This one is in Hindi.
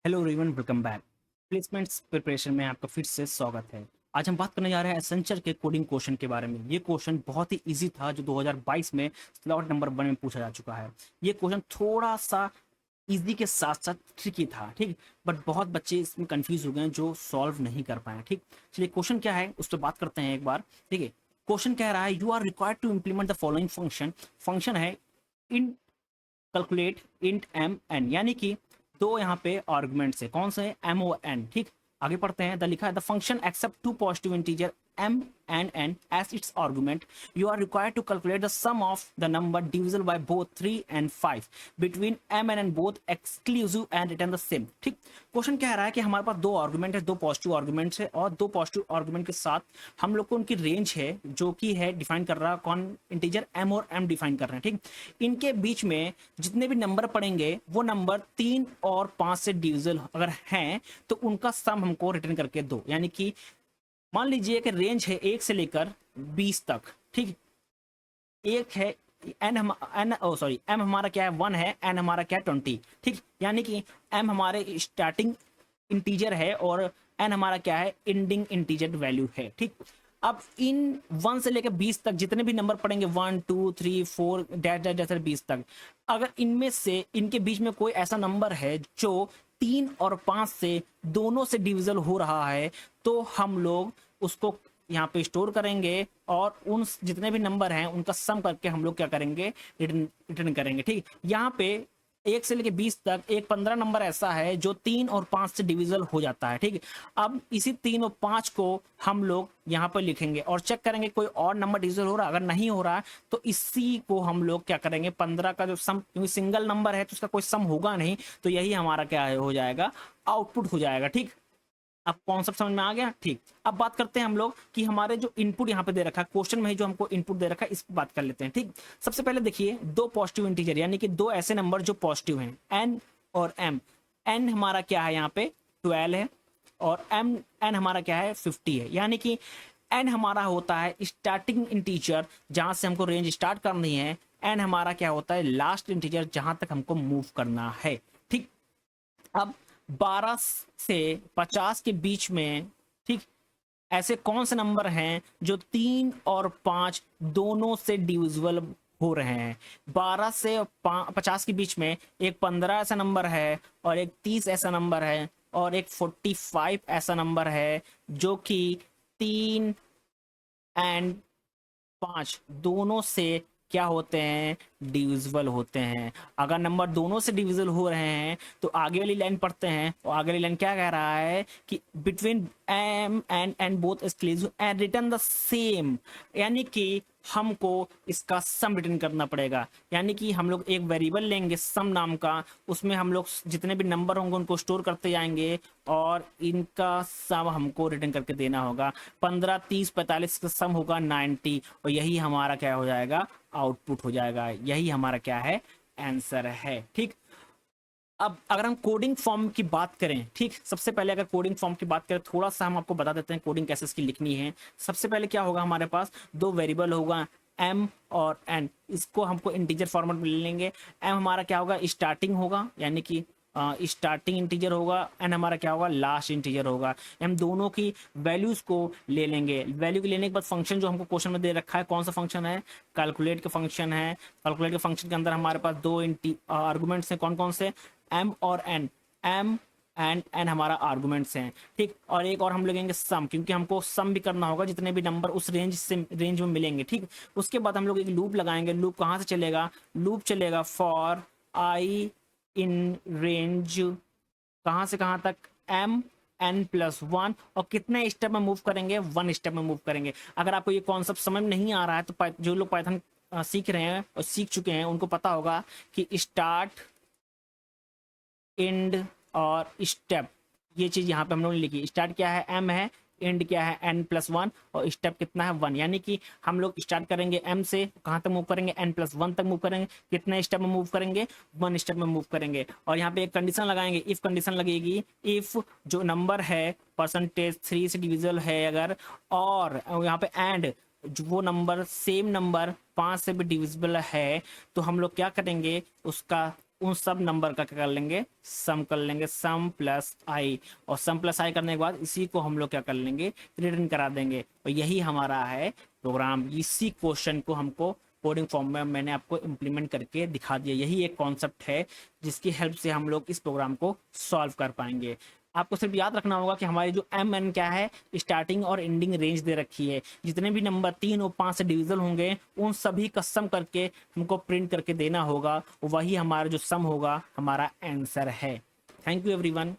Hello everyone, welcome back. Placements preparation में आपका फिर से स्वागत है। आज हम बात करने जा रहे हैं एसेंशियल के कोडिंग क्वेश्चन के बारे में। ये क्वेश्चन बहुत ही इजी था जो 2022 में स्लॉट नंबर 1 में पूछा जा चुका है। ये क्वेश्चन थोड़ा सा इजी के साथ साथ ट्रिकी था, ठीक। बट बहुत बच्चे इसमें कंफ्यूज हो गए हैं जो सॉल्व नहीं कर पाए, ठीक। चलिए क्वेश्चन क्या है उस पर बात करते हैं एक बार, ठीक है। क्वेश्चन कह रहा है you are required to implement the following function. Function है in calculate int M N, यानी कि दो यहाँ पे आर्गुमेंट्स है, कौन से, एम ओ एन, ठीक। आगे पढ़ते हैं। द लिखा है the function accept two positive integer m and n as its argument. You are required to calculate the sum of the number divisible by both 3 and 5 between m and n both exclusive and return the same, ठीक। क्वेश्चन कह रहा है कि हमारे पास दो आर्गुमेंट है, दो पॉजिटिव आर्गुमेंट्स है, और दो पॉजिटिव आर्गुमेंट के साथ हम लोग को उनकी रेंज है जो कि है डिफाइन कर रहा है, कौन, इंटीजर m और m डिफाइन कर रहे हैं, ठीक। इनके बीच में जितने भी नंबर पड़ेंगे वो नंबर 3 और 5 से डिविजिबल अगर हैं तो उनका सम हमको रिटर्न करके दो। यानी कि मान लीजिए कि रेंज है 1 से लेकर 20 तक, ठीक। एक है एन, हम एन ओ सॉरी एम हमारा क्या है 1 है, एन हमारा क्या है 20, ठीक। यानी कि एम हमारे स्टार्टिंग इंटीजर है और एन हमारा क्या है, एंडिंग इंटीजर वैल्यू है, ठीक। अब इन 1 से लेकर 20 तक जितने भी नंबर पड़ेंगे 1 2 3 4 डैश डैश डैश 20 तक, अगर इनमें से इनके बीच में कोई ऐसा नंबर है जो 3 और 5 से दोनों से डिविजल हो रहा है तो हम लोग उसको यहाँ पे स्टोर करेंगे और उन जितने भी नंबर हैं उनका सम करके हम लोग क्या करेंगे, रिटर्न करेंगे, ठीक। यहाँ पे 1 से लेके 20 तक एक 15 नंबर ऐसा है जो 3 और 5 से डिविजल हो जाता है, ठीक। अब इसी 3 और 5 को हम लोग यहाँ पर लिखेंगे और चेक करेंगे कोई और नंबर डिविजल हो रहा है। अगर नहीं हो रहा है तो इसी को हम लोग क्या करेंगे, 15 का जो सम, क्योंकि सिंगल नंबर है तो उसका कोई सम होगा नहीं, तो यही हमारा क्या है, हो जाएगा, आउटपुट हो जाएगा, ठीक। अब कॉन्सेप्ट समझ में आ गया, ठीक। अब बात करते हैं हम लोग कि हमारे जो इनपुट यहाँ पे दे रखा है क्वेश्चन में, जो हमको इनपुट दे रखा है, इस पर बात कर लेते हैं, ठीक। सबसे पहले देखिए दो पॉजिटिव इंटीजर, यानी कि दो ऐसे नंबर जो पॉजिटिव हैं, एन और एम। एन हमारा क्या है यहाँ पे 12 है और एम एन हमारा क्या है 50 है। यानी कि एन हमारा होता है स्टार्टिंग इंटीजर जहां से हमको रेंज स्टार्ट करनी है, एन हमारा क्या होता है लास्ट इंटीजर जहां तक हमको मूव करना है, ठीक। अब 12 से 50 के बीच में, ठीक, ऐसे कौन से नंबर हैं जो 3 और 5 दोनों से डिविजिबल हो रहे हैं। 12 से 50 के बीच में एक 15 ऐसा नंबर है और एक 30 ऐसा नंबर है और एक 45 ऐसा नंबर है जो कि 3 एंड 5 दोनों से क्या होते हैं, डिविजिबल होते हैं। अगर नंबर दोनों से डिविजिबल हो रहे हैं तो आगे वाली लाइन पढ़ते हैं, और आगे वाली लाइन क्या कह रहा है कि between M and N both exclusive and return the same, यानी कि हमको इसका सम रिटर्न करना पड़ेगा। यानी कि हम लोग एक वेरिएबल लेंगे सम नाम का, उसमें हम लोग जितने भी नंबर होंगे उनको स्टोर करते जाएंगे और इनका सम हमको रिटर्न करके देना होगा। 15 30 45 का सम होगा 90, और यही हमारा क्या हो जाएगा, आउटपुट हो जाएगा। यही हमारा क्या है, आंसर है, ठीक। अब अगर हम कोडिंग फॉर्म की बात करें, ठीक, सबसे पहले अगर कोडिंग फॉर्म की बात करें थोड़ा सा हम आपको बता देते हैं कोडिंग कैसे इसकी लिखनी है। सबसे पहले क्या होगा, हमारे पास दो वेरिएबल होगा m और n, इसको हमको इंटीजर फॉर्मेट में ले लेंगे। m हमारा क्या होगा, स्टार्टिंग होगा, यानी कि स्टार्टिंग इंटीजर होगा, एन हमारा क्या होगा, लास्ट इंटीजर होगा। हम दोनों की वैल्यूज को ले लेंगे। वैल्यू के लेने के बाद फंक्शन जो हमको क्वेश्चन में दे रखा है कौन सा फंक्शन है, कैलकुलेट का फंक्शन है। कैलकुलेट के फंक्शन के अंदर हमारे पास दो आर्गुमेंट्स हैं, कौन कौन से, m और n। m एंड एन हमारा आर्गुमेंट्स हैं, ठीक। और एक और हम लगेंगे सम, क्योंकि हमको सम भी करना होगा जितने भी नंबर उस रेंज में मिलेंगे, ठीक। उसके बाद हम लोग एक लूप लगाएंगे। लूप कहाँ से चलेगा, लूप चलेगा फॉर आई इन रेंज कहाँ से कहाँ तक, m n+1, और कितने स्टेप में मूव करेंगे, 1 स्टेप में मूव करेंगे। अगर आपको ये कॉन्सेप्ट समझ में नहीं आ रहा है तो जो लोग पाइथन सीख रहे हैं और सीख चुके हैं उनको पता होगा कि स्टार्ट, एंड और स्टेप, ये चीज यहाँ पे हम लोगों ने लिखी। स्टार्ट क्या है, m है, एंड क्या है, n+1, और स्टेप कितना है, 1। यानी कि हम लोग स्टार्ट करेंगे m से, कहाँ तक मूव करेंगे, n+1 तक मूव करेंगे। कितने स्टेप में मूव करेंगे, 1 स्टेप में मूव करेंगे। और यहाँ पे एक कंडीशन लगाएंगे, इफ कंडीशन लगेगी, इफ जो नंबर है %3 से डिविजिबल है अगर, और यहाँ पे एंड वो नंबर सेम नंबर 5 से भी डिविजिबल है, तो हम लोग क्या करेंगे, उसका उन सब नंबर का क्या कर लेंगे, सम कर लेंगे, सम प्लस आई। और सम प्लस आई करने के बाद इसी को हम लोग क्या कर लेंगे, रिटर्न करा देंगे। और यही हमारा है प्रोग्राम। इसी क्वेश्चन को हमको कोडिंग फॉर्म में मैंने आपको इम्प्लीमेंट करके दिखा दिया। यही एक कॉन्सेप्ट है जिसकी हेल्प से हम लोग इस प्रोग्राम को सॉल्व कर पाएंगे। आपको सिर्फ याद रखना होगा कि हमारी जो एम एन क्या है, स्टार्टिंग और एंडिंग रेंज दे रखी है। जितने भी नंबर 3 और 5 से डिविजन होंगे उन सभी का सम करके हमको प्रिंट करके देना होगा। वही हमारा जो सम होगा हमारा आंसर है। Thank you everyone.